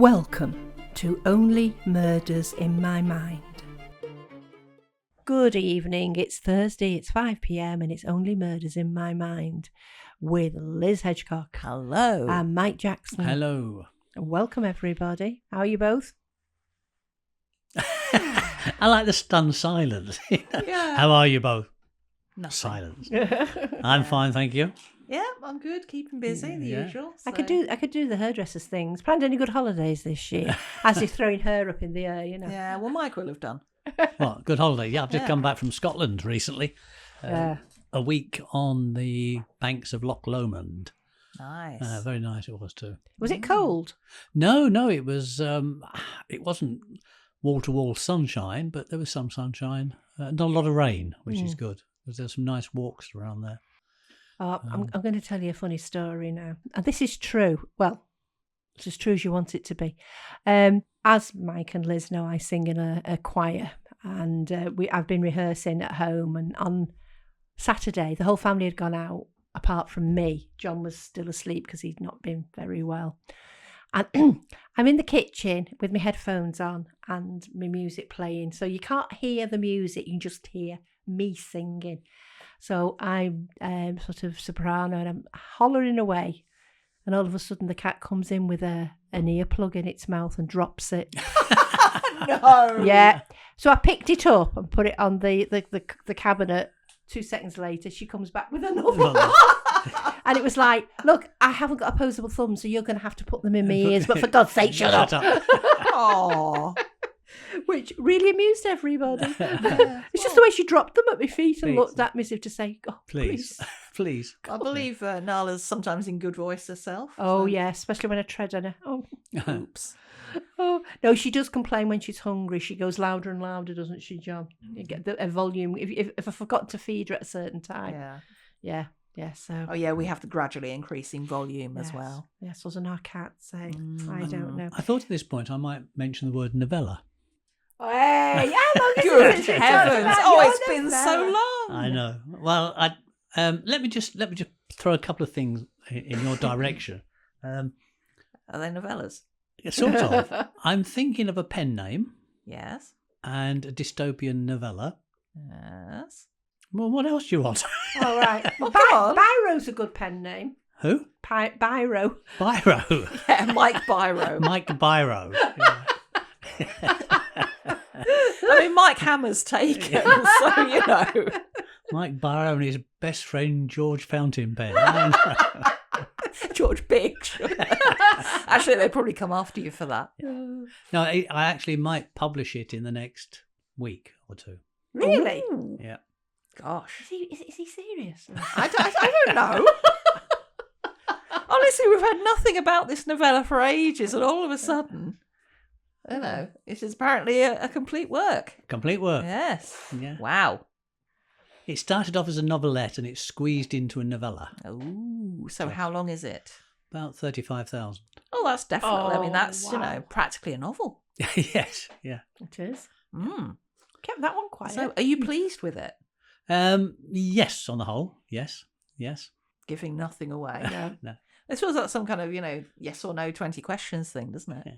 Welcome to Only Murders in My Mind. Good evening, it's Thursday, it's 5 p.m. and it's Only Murders in My Mind with Liz Hedgecock. Hello. And Mike Jackson. Hello. Welcome everybody. How are you both? I like the stunned silence. Yeah. How are you both? Nothing. Silence. I'm fine, thank you. Yeah, I'm good. Keeping busy, the usual. I could do the hairdresser's things. Planned any good holidays this year? As you're throwing hair up in the air, you know. Yeah, well, Mike will have done. What, good holiday? Yeah, I've just come back from Scotland recently. A week on the banks of Loch Lomond. Nice. Very nice it was too. Was it cold? No, it was. It wasn't wall-to-wall sunshine, but there was some sunshine. Not a lot of rain, which is good. Because there's some nice walks around there. Oh, I'm going to tell you a funny story now. And this is true. Well, it's as true as you want it to be. As Mike and Liz know, I sing in a choir. And I've been rehearsing at home. And on Saturday, the whole family had gone out, apart from me. John was still asleep because he'd not been very well. And I'm in the kitchen with my headphones on and my music playing. So you can't hear the music, you can just hear me singing. So I'm sort of soprano and I'm hollering away. And all of a sudden the cat comes in with an earplug in its mouth and drops it. No. Yeah. So I picked it up and put it on the cabinet. 2 seconds later, she comes back with another one. And it was like, look, I haven't got opposable thumbs, so you're going to have to put them in my ears. But for God's sake, shut up. Aww. Which really amused everybody. It's just the way she dropped them at my feet and looked at me as if to say, oh, please. Please. I believe Nala's sometimes in good voice herself. Oh, so. yeah, especially when I tread on her. Oh, Oops. oh. No, she does complain when she's hungry. She goes louder and louder, doesn't she, John? You get a volume. If I forgot to feed her at a certain time. Yeah. Yeah, so. Oh, yeah, we have the gradually increasing volume as well. Yes, wasn't our cat saying? I don't know. I thought at this point I might mention the word novella. Hey, how long Good is it? heavens. Oh, it's been so long. I know. Well, let me just throw a couple of things in your direction. Are they novellas? Sort of. I'm thinking of a pen name Yes. and a dystopian novella. Yes. Well, what else do you want? All right. Well, come on. Byro's a good pen name. Who? Byro. Biro. Yeah, Mike Biro. Mike Biro. Yeah. I mean, Mike Hammer's taken, so, you know. Mike Biro and his best friend George Fountain Pen. George Biggs. Actually, they'd probably come after you for that. No, I actually might publish it in the next week or two. Really? Ooh. Yeah. Gosh. Is he serious? I don't know. Honestly, we've had nothing about this novella for ages, and all of a sudden, I don't know, it is apparently a complete work. Complete work. Yes. Yeah. Wow. It started off as a novelette and it's squeezed into a novella. Ooh. So how long is it? About 35,000. Oh, that's definitely. I mean, that's wow. practically a novel. Yes. Yeah. It is. Mm. Kept that one quiet. So, are you pleased with it? Yes, on the whole. Yes. Giving nothing away. No. This was like some kind of, yes or no 20 questions thing, doesn't it? Yeah.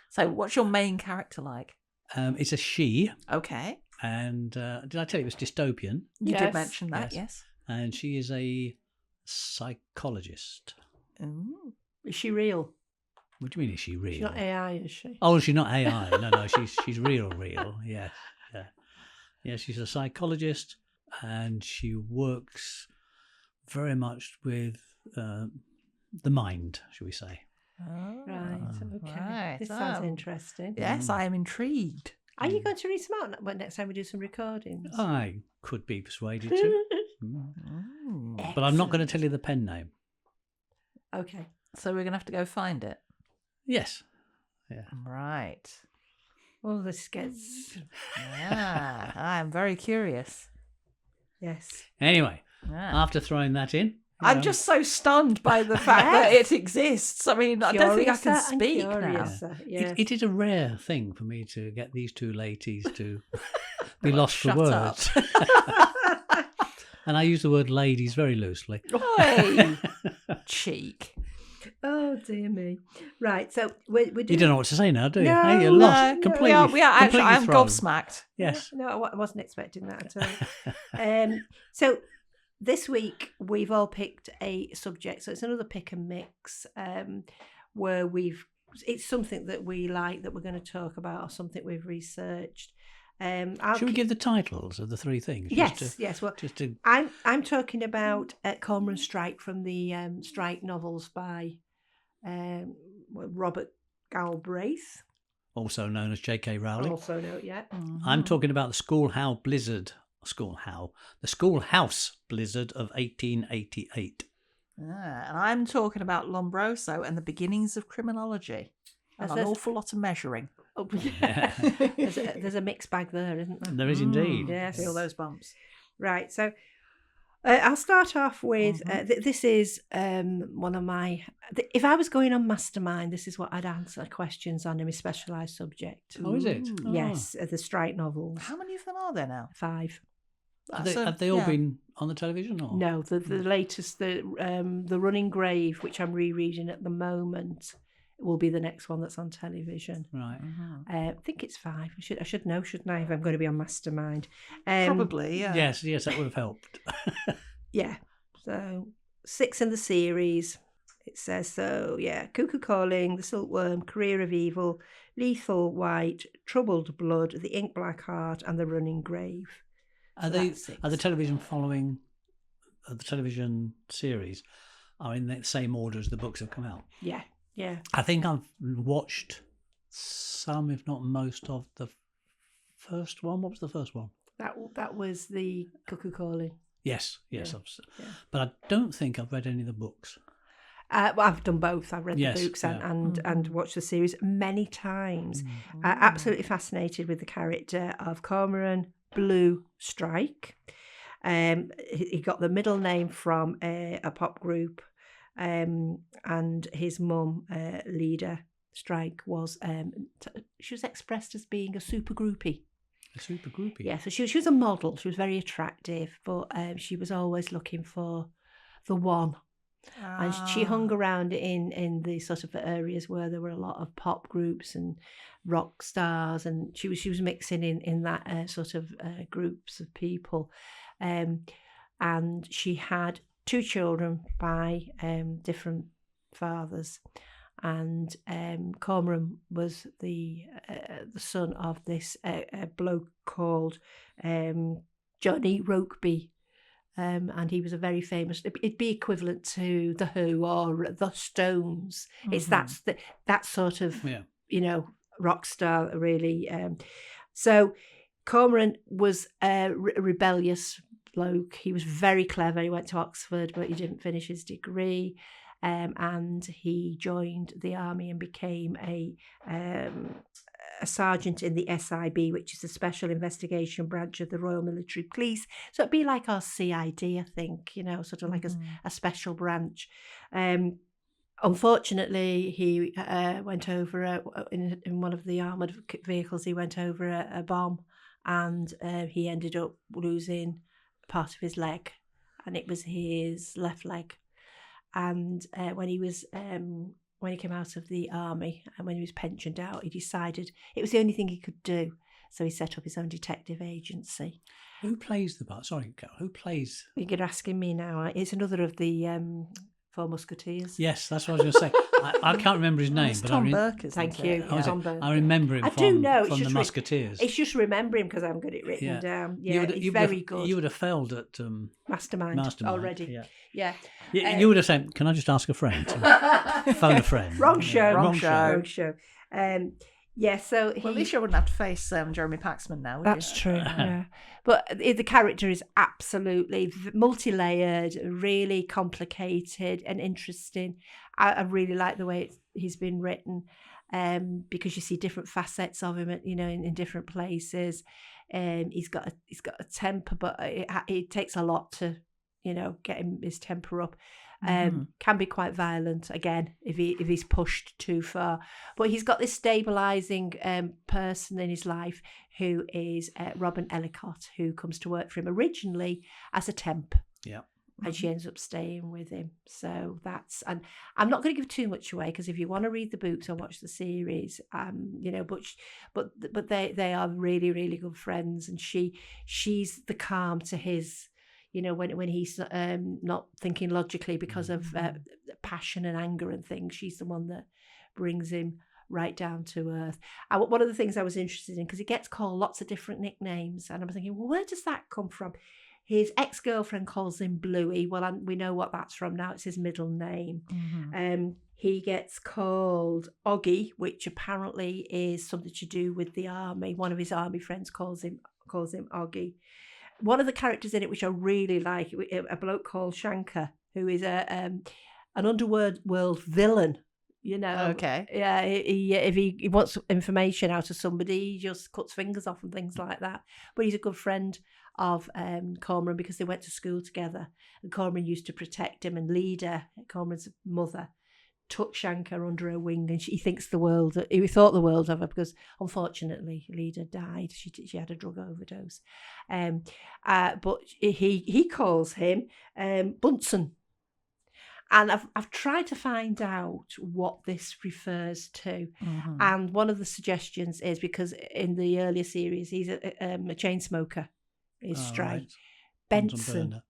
So, what's your main character like? It's a she. Okay. And did I tell you it was dystopian? You Yes. did mention that, yes. And she is a psychologist. Ooh. Is she real? What do you mean, is she real? She's not AI, is she? Oh, she's not AI. No, she's real. Yes. Yeah, she's a psychologist and she works very much with the mind, shall we say. Oh, Right, okay. right. This sounds interesting. Yes, I am intrigued. Are you going to read some out next time we do some recordings? I could be persuaded to. But I'm not going to tell you the pen name. Okay. So we're going to have to go find it. Yes. Yeah. Right. Oh, this gets... Yeah, I am very curious. Yes. Anyway, Yeah. after throwing that in, I'm just so stunned by the fact that it exists. I mean, I don't think I can speak now. Yes. it is a rare thing for me to get these two ladies to be lost for Shut words. And I use the word ladies very loosely. Oi. Cheek. Oh, Oh dear me. Right, so we're doing... You don't know what to say now, do you? No, Hey, you're no, lost. no. Completely. We are actually. completely I'm thrown. gobsmacked. Yes. No, I wasn't expecting that at all. So this week we've all picked a subject. So it's another pick and mix where it's something that we like that we're going to talk about, or something we've researched. Should we give the titles of the three things? Yes. Well, just to... I'm talking about Cormoran Strike from the Strike novels by Robert Galbraith, also known as J.K. Rowling. also known, yeah. I'm talking about the Schoolhouse Blizzard of 1888. And I'm talking about Lombroso and the beginnings of criminology. And an awful lot of measuring. Oh, yeah. there's a mixed bag there, isn't there? There is indeed. Yes. Feel those bumps. Right, so I'll start off with this is one of my... If I was going on Mastermind, this is what I'd answer questions on in my specialised subject. Oh, is it? Yes, the Strike novels. How many of them are there now? 5. Have they all been on the television? Or? No, the latest, the Running Grave, which I'm rereading at the moment, will be the next one that's on television. Right. I think it's 5. I should know, shouldn't I, if I'm going to be on Mastermind? Probably, yeah. Yes, that would have helped. Yeah. So 6 in the series. It says so. Yeah. Cuckoo Calling, The Silkworm, Career of Evil, Lethal White, Troubled Blood, The Ink Black Heart, and The Running Grave. Are the television the television series are in the same order as the books have come out? Yeah. Yeah. I think I've watched some, if not most, of the first one. What was the first one? That was the Cuckoo Calling. Yes. Yeah. But I don't think I've read any of the books. Well, I've done both. I've read the books and watched the series many times. Absolutely fascinated with the character of Cormoran Strike. He got the middle name from a pop group, and his mum, Leader Strike, was she was expressed as being a super groupie. A super groupie? Yeah, so she was a model. She was very attractive, but she was always looking for the one. And she hung around in the sort of areas where there were a lot of pop groups and rock stars, and she was mixing in that sort of groups of people. And she had 2 children by different fathers, and Cormoran was the son of this bloke called Johnny Rokeby. And he was a very famous... It'd be equivalent to The Who or The Stones. It's that sort of, rock star, really. So Cormoran was a rebellious bloke. He was very clever. He went to Oxford, but he didn't finish his degree. And he joined the army and became a sergeant in the SIB, which is the Special Investigation Branch of the Royal Military Police. So it'd be like our CID, I think, sort of like a special branch. Unfortunately, he went over in one of the armoured vehicles. He went over a bomb, and he ended up losing part of his leg, and it was his left leg. And when he came out of the army and when he was pensioned out, he decided it was the only thing he could do. So he set up his own detective agency. Who plays the part? Sorry, Carol, who plays? You're asking me now. It's another of the 4 Musketeers. Yes, that's what I was going to say. I can't remember his name. It's but Tom Burke, isn't Thank it? you. Yeah, Tom Burke. I remember him from the Musketeers. It's just remembering because I haven't got it written down. Yeah, he's very good. You would have failed at Mastermind already. Yeah. You would have said, "Can I just ask a friend?" Phone a friend. Wrong show. Wrong show. So at least you wouldn't have to face Jeremy Paxman now, would That's you? true, yeah. But the character is absolutely multi-layered, really complicated and interesting. I really like the way he's been written, because you see different facets of him, in different places. He's got a temper, but it takes a lot to, get his temper up. Can be quite violent again if he's pushed too far, but he's got this stabilizing person in his life who is Robin Ellicott, who comes to work for him originally as a temp. Yeah. and she ends up staying with him. So that's, and I'm not going to give too much away, because if you want to read the books or watch the series, but they are really, really good friends, and she's the calm to his, when he's not thinking logically because of passion and anger and things. She's the one that brings him right down to earth. One of the things I was interested in, because he gets called lots of different nicknames, and I'm thinking, well, where does that come from? His ex-girlfriend calls him Bluey. Well, we know what that's from now. It's his middle name. He gets called Oggy, which apparently is something to do with the army. One of his army friends calls him Oggy. One of the characters in it, which I really like, a bloke called Shankar, who is an underworld villain. Okay. Yeah, if he wants information out of somebody, he just cuts fingers off and things like that. But he's a good friend of Cormoran, because they went to school together, and Cormoran used to protect him, and Leda, Cormoran's mother, took Shankar under her wing, and he thought the world of her, because unfortunately Leda died. She had a drug overdose. But he calls him Bunsen. And I've tried to find out what this refers to. And one of the suggestions is because in the earlier series, he's a chain smoker, is Strike. Right. Benson.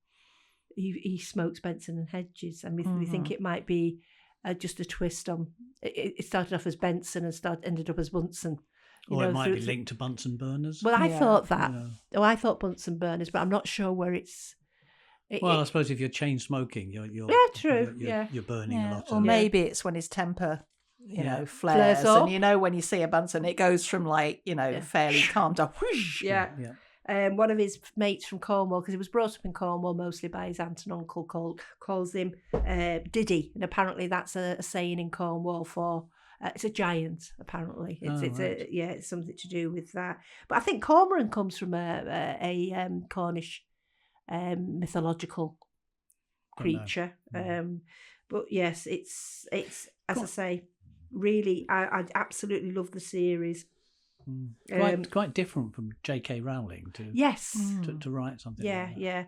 He smokes Benson and Hedges. And we think it might be just a twist on... It started off as Benson and ended up as Bunsen. Or it might be linked to Bunsen burners. Well, I thought that. Yeah. I thought Bunsen burners, but I'm not sure where it's... I suppose if you're chain smoking, you're true. You're burning a lot. Or maybe it's when his temper, flares up. And when you see a Bunsen, it goes from fairly calm to whoosh. Yeah. One of his mates from Cornwall, because he was brought up in Cornwall mostly by his aunt and uncle, calls him Diddy, and apparently that's a saying in Cornwall for. It's a giant, apparently. It's something to do with that. But I think Cormoran comes from a Cornish mythological creature. But yes, it's as I say, really, I absolutely love the series. Quite different from J.K. Rowling to write something. Yeah.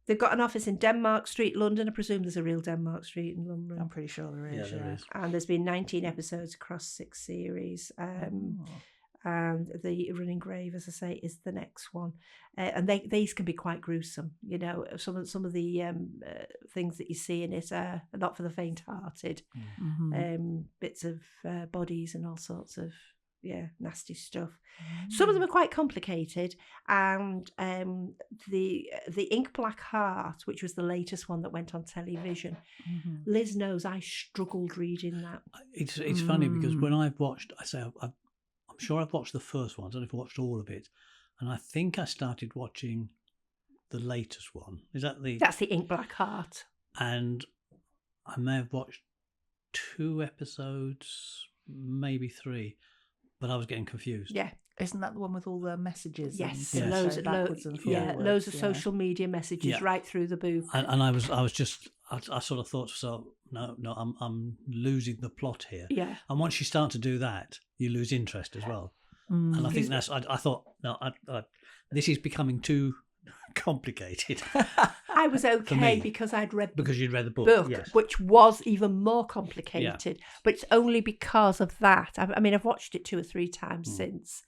They've got an office in Denmark Street, London. I presume there's a real Denmark Street in London. I'm pretty sure there is. Yeah, there is. And there's been 19 episodes across 6 series. And the Running Grave, as I say, is the next one. And these can be quite gruesome. Some of the things that you see in it are not for the faint-hearted. Bits of bodies and all sorts of nasty stuff. Some of them are quite complicated, and the Ink Black Heart, which was the latest one that went on television. Liz knows I struggled reading that. It's funny because when I've watched, I'm sure I've watched the first one. I don't know if I've watched all of it, and I think I started watching the latest one. That's the Ink Black Heart, and I may have watched 2 episodes, maybe 3. But I was getting confused. Yeah. Isn't that the one with all the messages? Yes. Loads and forwards. Loads of social media messages right through the book. And I sort of thought to myself, no, I'm losing the plot here. Yeah. And once you start to do that, you lose interest as well. And I think I thought, no, this is becoming too complicated. I was okay because you'd read the book, yes. Which was even more complicated. Yeah. But it's only because of that. I mean, I've watched it 2 or 3 times since.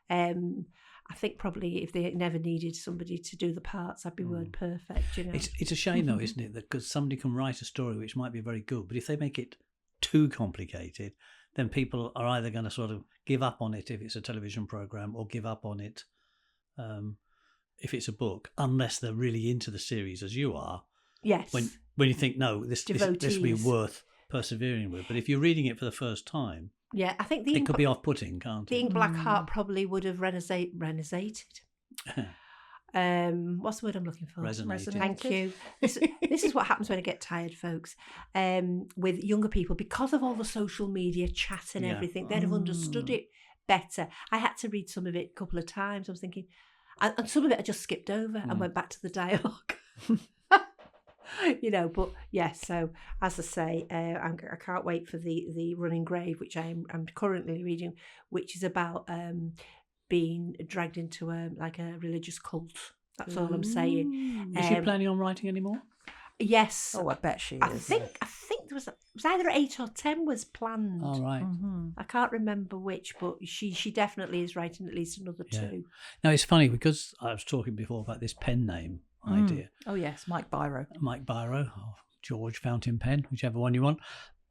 I think probably if they never needed somebody to do the parts, I'd be word perfect. It's a shame though, isn't it, that because somebody can write a story which might be very good, but if they make it too complicated, then people are either going to sort of give up on it if it's a television program, or give up on it. If it's a book, unless they're really into the series as you are. Yes. When you think, no, this will be worth persevering with. But if you're reading it for the first time, I think it could be off-putting, can't it? The Ink Black Heart probably would have resonated. What's the word I'm looking for? Resonated. Thank you. This is what happens when I get tired, folks. With younger people, because of all the social media chat and everything, they'd have understood it better. I had to read some of it a couple of times. I was thinking... And some of it I just skipped over and went back to the dialogue. But yes, so as I say, I can't wait for the Running Grave, which I'm currently reading, which is about being dragged into a religious cult. That's all I'm saying. Is she planning on writing any more? Yes. Oh, I bet she I is. think there was either 8 or 10 was planned. All right. I can't remember which, but she definitely is writing at least another 2. Now, it's funny because I was talking before about this pen name idea. Oh, yes, Mike Biro. Mike Biro or George Fountain Pen, whichever one you want.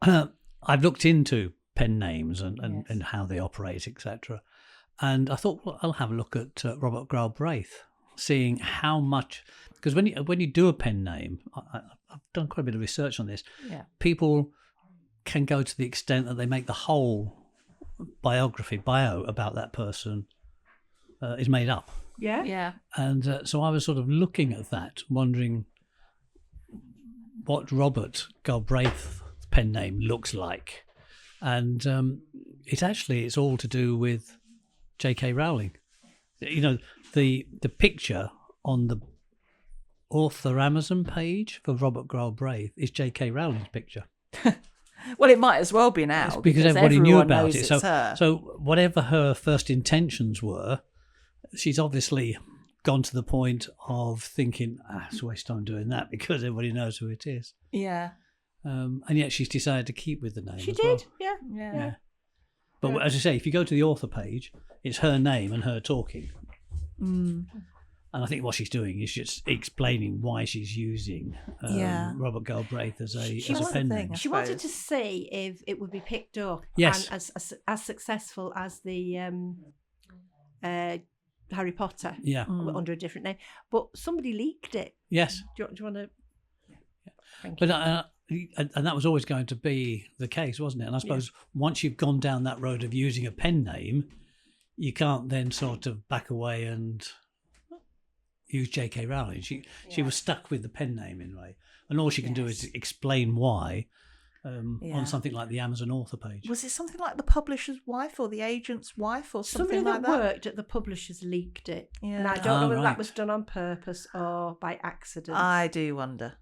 I've looked into pen names and how they operate, etc. And I thought, well, I'll have a look at Robert Galbraith, seeing how much, because when you do a pen name, I've done quite a bit of research on this. Yeah. People can go to the extent that they make the whole bio about that person is made up. Yeah. Yeah. And so I was sort of looking at that, wondering what Robert Galbraith's pen name looks like. And it's all to do with J.K. Rowling. You know, the picture on the author Amazon page for Robert Galbraith is J.K. Rowling's picture. Well, it might as well be now. It's because everybody knew everyone about knows it. it's her. So whatever her first intentions were, she's obviously gone to the point of thinking, it's a waste of time doing that because everybody knows who it is. Yeah. And yet she's decided to keep with the name. She as well. did. Yeah. Yeah. But as I say, if you go to the author page, it's her name and her talking. And I think what she's doing is just explaining why she's using Robert Galbraith as a pen name. She wanted to see if it would be picked up Yes. and as successful as the Harry Potter under a different name. But somebody leaked it. Yes. Do you want to... Thank But you. and that was always going to be the case, wasn't it? And I suppose once you've gone down that road of using a pen name, you can't then sort of back away and use J.K. Rowling. She was stuck with the pen name in a way, and all she can do is explain why on something like the Amazon author page. Was it something like the publisher's wife or the agent's wife or something Somebody like that that? worked at the publishers leaked it. Yeah. And I don't know whether right. that was done on purpose or by accident. I do wonder.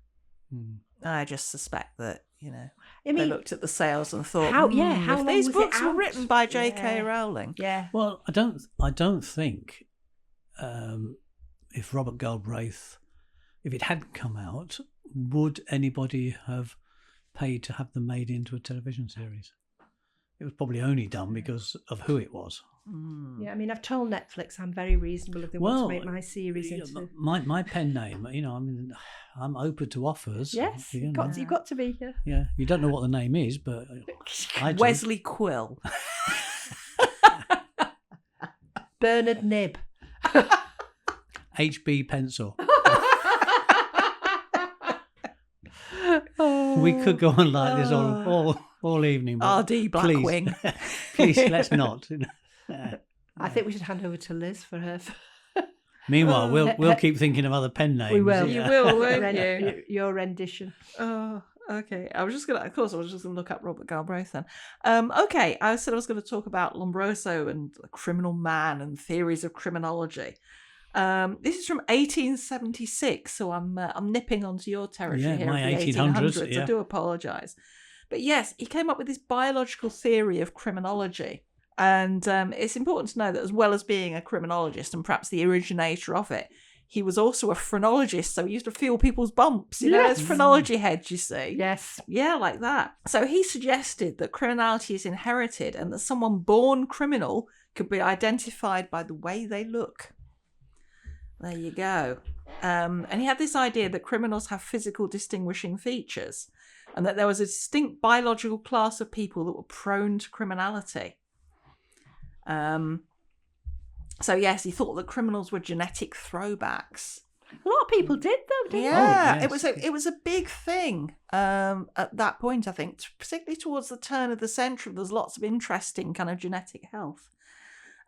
I just suspect that, I mean, they looked at the sales and thought, how if long these was it books were out? written by J.K. Yeah. Rowling. Yeah. Well, I don't think if Robert Galbraith, if it hadn't come out, would anybody have paid to have them made into a television series? It was probably only done because of who it was. Yeah, I mean, I've told Netflix I'm very reasonable if they want to make my series into... My pen name, I'm open to offers. Yes, you've got to be. Yeah, you don't know what the name is, but I do. Wesley Quill. Bernard Nib. HB Pencil. We could go on like this all evening. But R.D. Blackwing. Please, let's not. I think we should hand over to Liz for her. Meanwhile, we'll keep thinking of other pen names. We will. You will, won't you? Your rendition. Oh, okay. I was just going to look up Robert Galbraith then. Okay, I said I was going to talk about Lombroso and the criminal man and theories of criminology. This is from 1876, so I'm nipping onto your territory here. My of the 1800s. Yeah. I do apologise. But yes, he came up with this biological theory of criminology. And it's important to know that as well as being a criminologist and perhaps the originator of it, he was also a phrenologist, so he used to feel people's bumps. There's phrenology heads, you see. Yes. Yeah, like that. So he suggested that criminality is inherited and that someone born criminal could be identified by the way they look. There you go. And he had this idea that criminals have physical distinguishing features and that there was a distinct biological class of people that were prone to criminality. So yes, he thought that criminals were genetic throwbacks. A lot of people did though, didn't Yeah, Oh, yes. it was a big thing at that point. I think, particularly towards the turn of the century, there's lots of interest in kind of genetic health.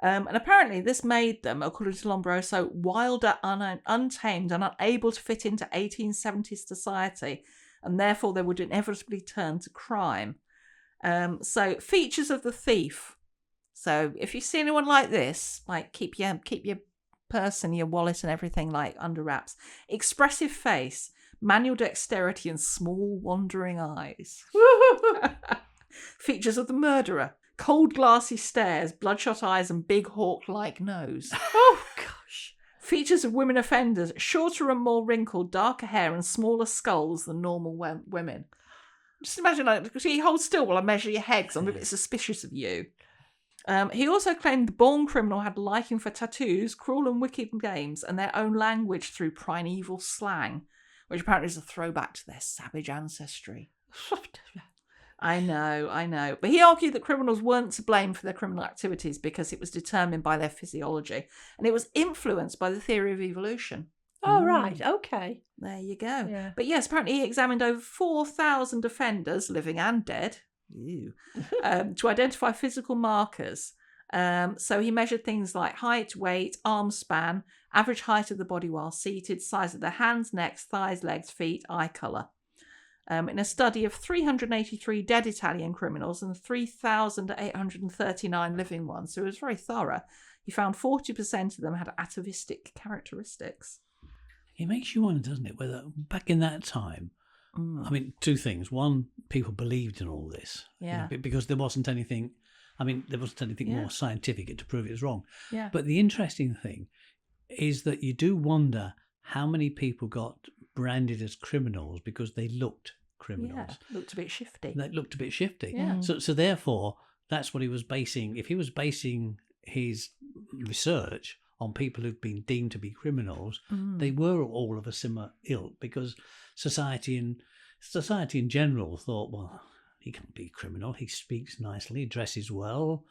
And apparently, this made them, according to Lombroso, wilder, untamed, and unable to fit into 1870s society, and therefore they would inevitably turn to crime. So, features of the thief. So if you see anyone like this, like keep your purse and your wallet and everything like under wraps. Expressive face, manual dexterity, and small wandering eyes. Features of the murderer: cold glassy stares, bloodshot eyes, and big hawk-like nose. Oh gosh. Features of women offenders: shorter and more wrinkled, darker hair and smaller skulls than normal women. Just imagine, like, you hold still while I measure your head because I'm a bit suspicious of you. He also claimed the born criminal had a liking for tattoos, cruel and wicked games, and their own language through primeval slang, which apparently is a throwback to their savage ancestry. I know. But he argued that criminals weren't to blame for their criminal activities because it was determined by their physiology, and it was influenced by the theory of evolution. Oh, right. Okay. There you go. Yeah. But yes, apparently he examined over 4,000 offenders, living and dead, to identify physical markers. So he measured things like height, weight, arm span, average height of the body while seated, size of the hands, necks, thighs, legs, feet, eye colour. In a study of 383 dead Italian criminals and 3,839 living ones, so it was very thorough, he found 40% of them had atavistic characteristics. It makes you wonder, doesn't it, whether back in that time, I mean, two things. One, people believed in all this. Yeah. Because there wasn't anything, more scientific to prove it was wrong. Yeah. But the interesting thing is that you do wonder how many people got branded as criminals because they looked criminals. Yeah, looked a bit shifty. They looked a bit shifty. Yeah. So therefore, that's what he was basing. If he was basing his research on people who've been deemed to be criminals, they were all of a similar ilk, because society in general thought, well, he can't be a criminal. He speaks nicely, dresses well.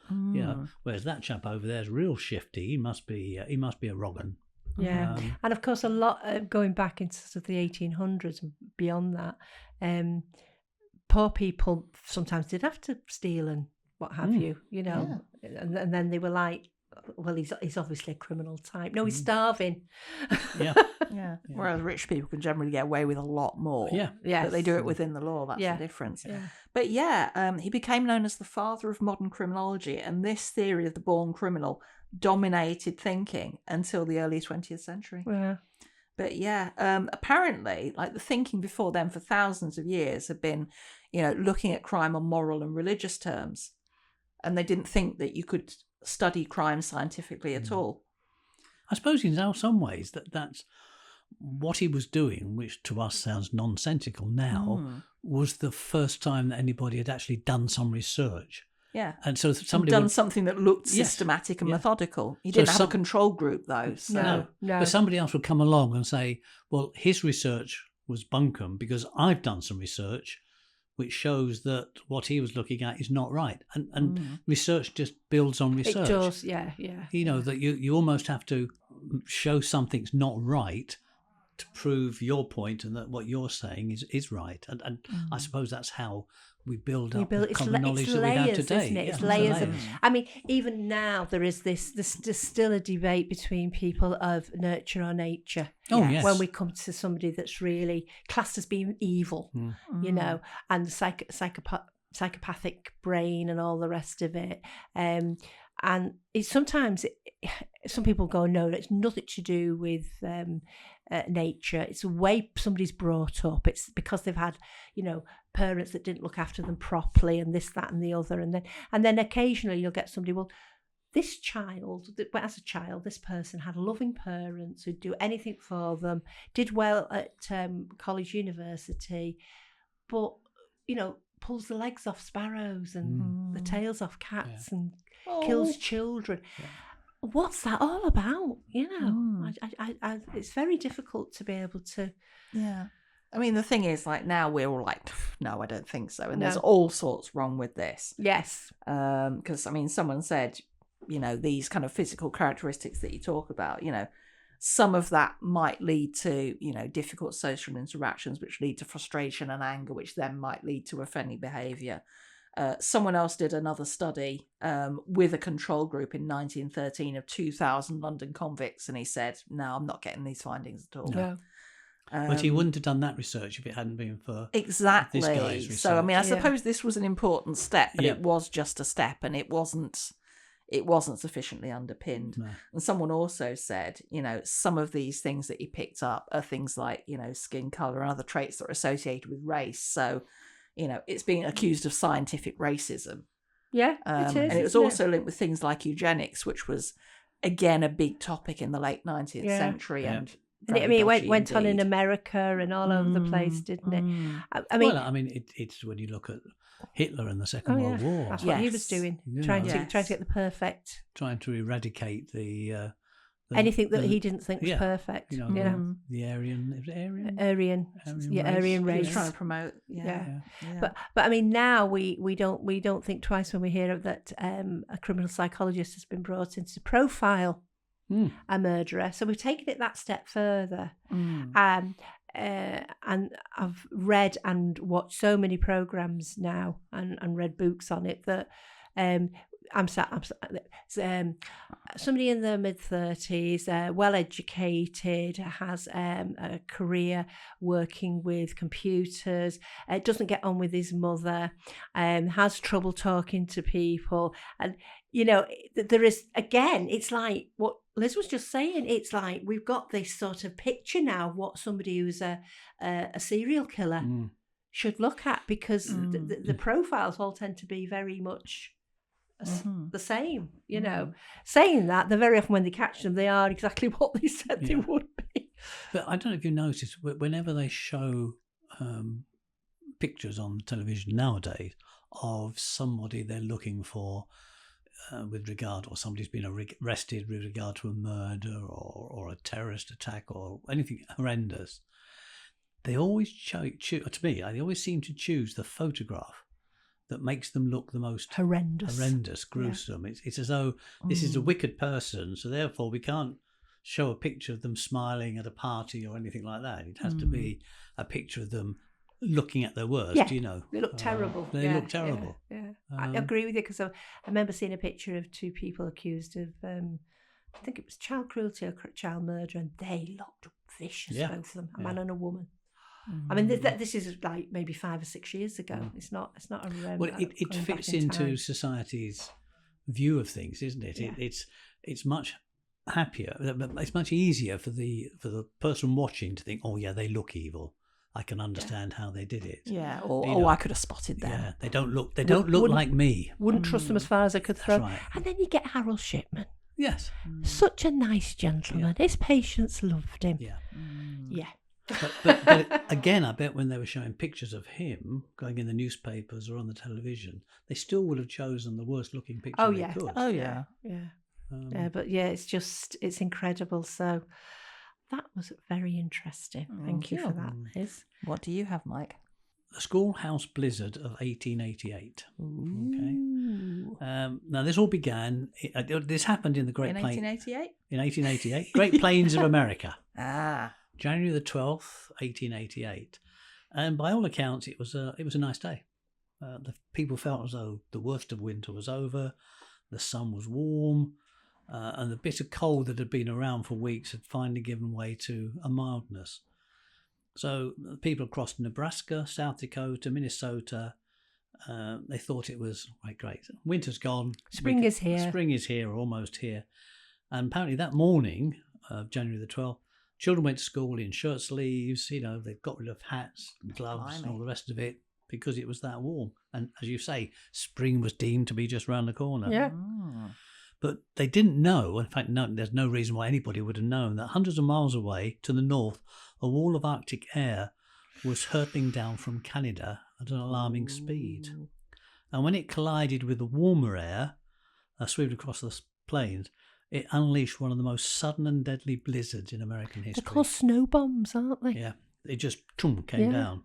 Whereas that chap over there is real shifty. He must be a Rogan. Yeah, and of course, a lot going back into sort of the 1800s and beyond that, poor people sometimes did have to steal and what have you, and then they were like, well, he's obviously a criminal type. No, he's starving. Yeah. Whereas rich people can generally get away with a lot more. Yeah. But they do it within the law. That's the difference. Yeah. But he became known as the father of modern criminology, and this theory of the born criminal dominated thinking until the early 20th century. Yeah. But apparently, like, the thinking before then for thousands of years had been, looking at crime on moral and religious terms, and they didn't think that you could study crime scientifically at all. I suppose in some ways that's what he was doing, which to us sounds nonsensical now, was the first time that anybody had actually done some research. Yeah. And so somebody done something that looked systematic and methodical. He didn't have a control group, though. So. No. But somebody else would come along and say, well, his research was bunkum because I've done some research which shows that what he was looking at is not right. And research just builds on research. It does, yeah. That you almost have to show something's not right to prove your point and that what you're saying is right. And I suppose that's how we build up the common knowledge that we have today. Isn't it? It's layers of. I mean, even now there's still a debate between people of nurture or nature. Oh, yes. When we come to somebody that's really classed as being evil, and psychopathic brain and all the rest of it. And it's sometimes some people go, no, it's nothing to do with nature. It's the way somebody's brought up. It's because they've had, parents that didn't look after them properly, and this, that, and the other. And then occasionally you'll get somebody, well, this child, as a child, this person had loving parents who'd do anything for them, did well at college, university, but, pulls the legs off sparrows and the tails off cats and kills children. Yeah. What's that all about? I it's very difficult to be able to. Yeah. I mean, the thing is, like, now we're all like, no, I don't think so. And there's all sorts wrong with this. Yes. Because, someone said, these kind of physical characteristics that you talk about, some of that might lead to, difficult social interactions, which lead to frustration and anger, which then might lead to offending behaviour. Someone else did another study with a control group in 1913 of 2,000 London convicts, and he said, no, I'm not getting these findings at all. No. But he wouldn't have done that research if it hadn't been for this guy's research. So, I suppose this was an important step, but it was just a step, and it wasn't sufficiently underpinned. No. And someone also said, some of these things that he picked up are things like, skin colour and other traits that are associated with race. So, it's being accused of scientific racism. Yeah, it is. And it was also linked with things like eugenics, which was again, a big topic in the late 19th Yeah. century. Yeah. And And it very went dodgy on in indeed. America and all over the place, didn't it? I mean, Well, I mean, it's when you look at Hitler and the Second oh World yeah, War, that's what he was Yes. doing, Yeah. trying Yes. to get the perfect trying to eradicate the anything that he didn't think was yeah, perfect. you know, the Aryan, is it Aryan? Aryan Aryan He was race. trying to promote. Yeah. Yeah. But I mean, now we don't think twice when we hear that a criminal psychologist has been brought in to profile a murderer. So we've taken it that step further. And I've read and watched so many programs now and read books on it that somebody in their mid-30s, well-educated, has a career working with computers, doesn't get on with his mother, has trouble talking to people. And, you know, there is, again, it's like what Liz was just saying. It's like we've got this sort of picture now of what somebody who's a serial killer should look at, because the profiles all tend to be very much the same, you know. Saying that, they're very often, when they catch them, they are exactly what they said they would be. But I don't know if you noticed, whenever they show pictures on television nowadays of somebody they're looking for with regard, or somebody's been arrested with regard to a murder or a terrorist attack or anything horrendous, they always to me, they always seem to choose the photograph that makes them look the most horrendous, gruesome. Yeah. It's as though this is a wicked person, so therefore we can't show a picture of them smiling at a party or anything like that. It has to be a picture of them looking at their worst, you know. They look terrible. They look terrible. Yeah. I agree with you, because I remember seeing a picture of two people accused of, I think it was child cruelty or child murder, and they looked vicious, both of them, a man and a woman. I mean, this is like maybe 5 or 6 years ago. It's not a well, it fits into society's view of things, isn't it? Yeah. It's much happier. It's much easier for the person watching to think, oh yeah, they look evil. I can understand how they did it. Yeah, or I could have spotted them. Yeah, they don't look like me. Wouldn't trust them as far as I could throw. Right. And then you get Harold Shipman. Yes. Such a nice gentleman. His patients loved him. Yeah. Yeah. But again, I bet when they were showing pictures of him going in the newspapers or on the television, they still would have chosen the worst looking picture they could. Oh yeah. Yeah, but it's incredible. So that was very interesting. Thank you for that, Liz. What do you have, Mike? The schoolhouse blizzard of 1888. Okay. Now this all began. This happened in the Great Plains. 1888. In 1888, Great Plains of America. January the 12th, 1888, and by all accounts, it was a nice day. The people felt as though the worst of winter was over. The sun was warm, and the bitter cold that had been around for weeks had finally given way to a mildness. So the people across Nebraska, South Dakota, Minnesota, they thought it was great. Winter's gone. Spring is here. Spring is here, or almost here. And apparently that morning of January the 12th, children went to school in shirt sleeves. You know, they got rid of hats and gloves and all the rest of it because it was that warm. And as you say, spring was deemed to be just round the corner. Yeah. But they didn't know, in fact, there's no reason why anybody would have known, that hundreds of miles away to the north, a wall of Arctic air was hurtling down from Canada at an alarming speed. And when it collided with the warmer air, swept across the plains, it unleashed one of the most sudden and deadly blizzards in American history. They're called snow bombs, aren't they? Yeah, it just came down.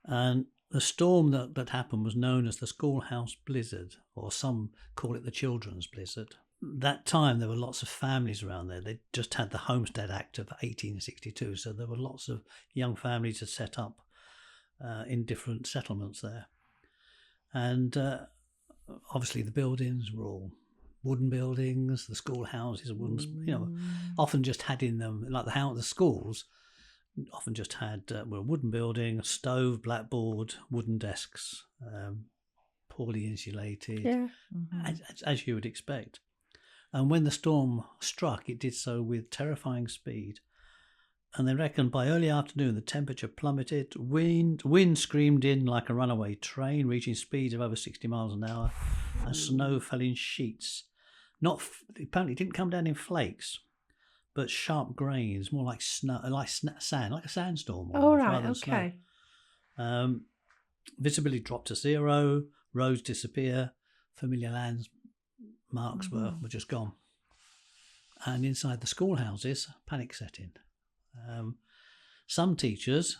And the storm that happened was known as the Schoolhouse Blizzard, or some call it the Children's Blizzard. That time there were lots of families around there. They just had the Homestead Act of 1862, so there were lots of young families that set up in different settlements there. And obviously the buildings were all wooden buildings. The schoolhouses, wooden, often just had in them, like the schools, often just had a wooden building, a stove, blackboard, wooden desks, poorly insulated, as you would expect. And when the storm struck, it did so with terrifying speed. And they reckon by early afternoon, the temperature plummeted, wind screamed in like a runaway train, reaching speeds of over 60 miles an hour, and snow fell in sheets. Apparently it didn't come down in flakes, but sharp grains, more like snow, like sand, like a sandstorm. Oh, almost, right, rather than snow. okay. Visibility dropped to 0. Roads disappear. Familiar landmarks were just gone. And inside the schoolhouses, panic set in. Some teachers,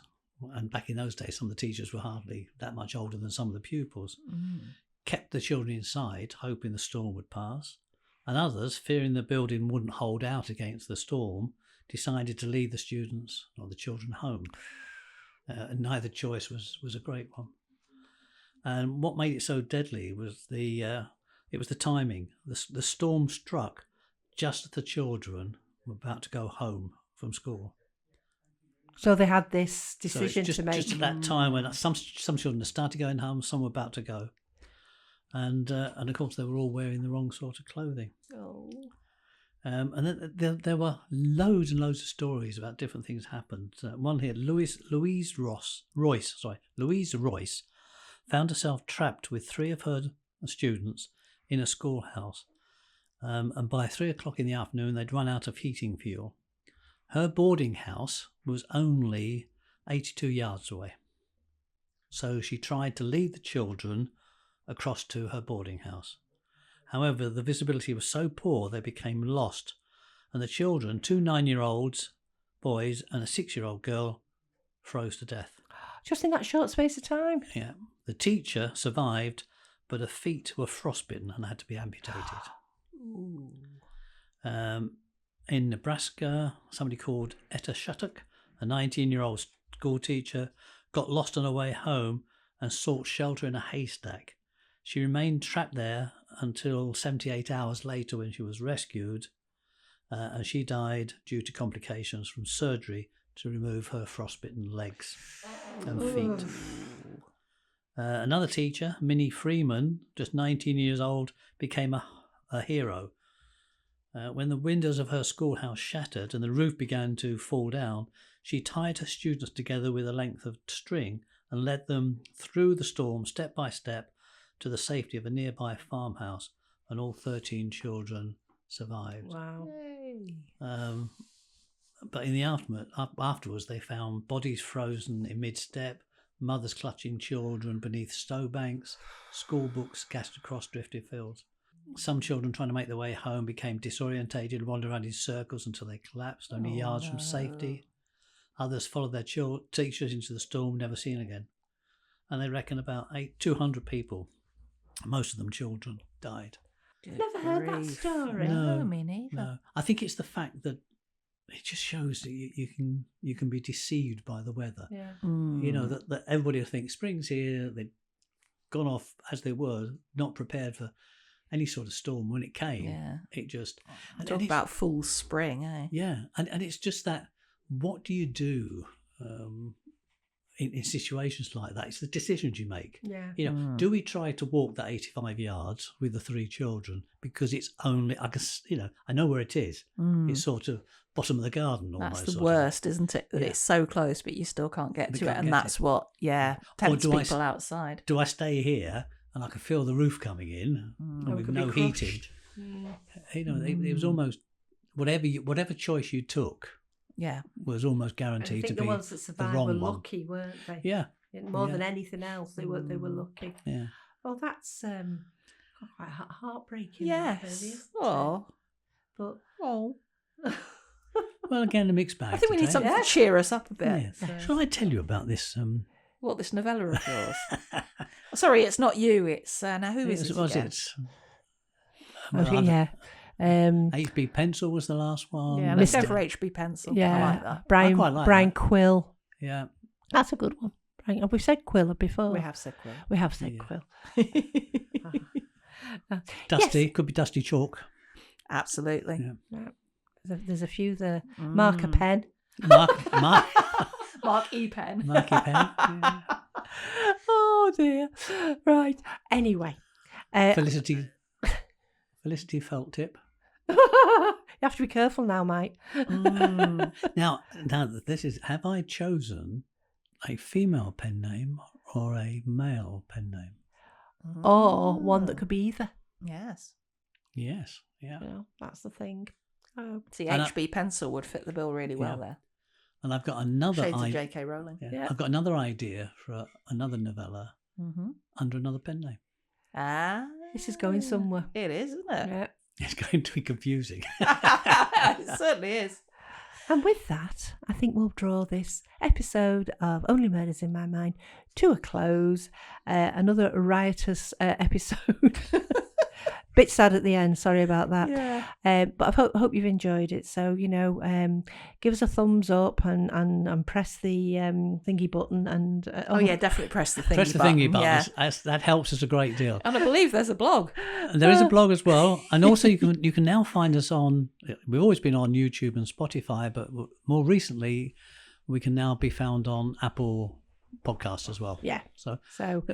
and back in those days, some of the teachers were hardly that much older than some of the pupils, kept the children inside, hoping the storm would pass. And others, fearing the building wouldn't hold out against the storm, decided to lead the students or the children home. And neither choice was a great one. And what made it so deadly was the timing. The storm struck just as the children were about to go home from school. So they had this decision to make. Just at that time when some children had started going home, some were about to go. And of course they were all wearing the wrong sort of clothing. Oh. And then there were loads and loads of stories about different things happened. One here, Louise Royce found herself trapped with 3 of her students in a schoolhouse. And by 3 o'clock in the afternoon, they'd run out of heating fuel. Her boarding house was only 82 yards away. So she tried to lead the children across to her boarding house. However, the visibility was so poor they became lost, and the children, 2 9-year-olds boys and a 6-year-old girl, froze to death. Just in that short space of time? Yeah. The teacher survived, but her feet were frostbitten and had to be amputated. In Nebraska, somebody called Etta Shattuck, a 19-year-old school teacher, got lost on her way home and sought shelter in a haystack. She remained trapped there until 78 hours later when she was rescued, and she died due to complications from surgery to remove her frostbitten legs and feet. Another teacher, Minnie Freeman, just 19 years old, became a hero. When the windows of her schoolhouse shattered and the roof began to fall down, she tied her students together with a length of string and led them through the storm step by step to the safety of a nearby farmhouse, and all 13 children survived. Wow. But in the afterwards, they found bodies frozen in mid-step, mothers clutching children beneath snowbanks, school books cast across drifted fields. Some children trying to make their way home became disorientated, wandered around in circles until they collapsed, only yards from safety. Others followed their teachers into the storm, never seen again. And they reckon about 200 people, most of them children, died. Never heard that story. No, me neither. No. I think it's the fact that it just shows that you can be deceived by the weather. Yeah. You know, that everybody will think spring's here. They'd gone off as they were, not prepared for any sort of storm. When it came, it just... Talk about full spring, eh? Yeah, and it's just that, what do you do in situations like that? It's the decisions you make. Yeah. You know, do we try to walk that 85 yards with the 3 children because it's only, I know where it is. It's sort of bottom of the garden almost. That's the worst, isn't it? That it's so close, but you still can't get to it. And that's what, tempts people outside. Do I stay here and I can feel the roof coming in with no heating? You know, it was almost whatever choice you took. Yeah, was almost guaranteed to be the ones that survived were lucky, weren't they? Yeah, more than anything else, they were lucky. Yeah. Well, that's quite heartbreaking. Yes. But well, again, a mixed bag. I think we need something to cheer us up a bit. Yeah. Shall I tell you about this? What, this novella of yours? Sorry, it's not you. It's now who is it? Was again? it? HB Pencil was the last one. Yeah, let's go for HB Pencil. Yeah, I like that. Brian Quill. Yeah, that's a good one. Have we said Quill before? We have said Quill. We have said Quill. Dusty, could be Dusty Chalk. Absolutely. Yeah. There's a few there. Marker Pen. Mark E. Pen. Mark E. Pen. Yeah. Oh dear. Right. Anyway. Felicity Felt Tip. You have to be careful now, mate. Now this is, have I chosen a female pen name or a male pen name? Or one that could be either. Yes. Yes. Yeah. You know, that's the thing. Oh. See, And HB pencil would fit the bill really well there. And I've got another Shades of idea. J.K. Rowling. Yeah. I've got another idea for another novella under another pen name. This is going somewhere. It is, isn't it? Yeah. It's going to be confusing. It certainly is. And with that, I think we'll draw this episode of Only Murders in My Mind to a close. Another riotous episode. Bit sad at the end, sorry about that. Yeah. But I hope you've enjoyed it. So, you know, give us a thumbs up and press the thingy button. And Definitely press the thingy button. Press the thingy button. Yeah. That helps us a great deal. And I believe there's a blog. And there is a blog as well. And also you can now find us on, we've always been on YouTube and Spotify, but more recently we can now be found on Apple Podcasts as well. Yeah. So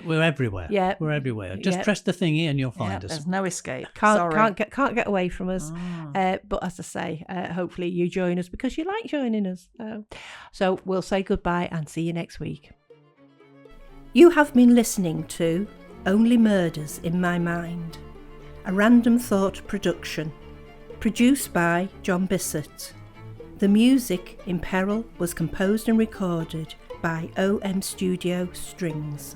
we're everywhere. Yeah. We're everywhere. Just press the thingy and you'll find us. There's no escape. Can't get away from us. But as I say, hopefully you join us because you like joining us. So we'll say goodbye and see you next week. You have been listening to Only Murders in My Mind, a Random Thought production, produced by John Bissett. The music in Peril was composed and recorded by OM Studio Strings.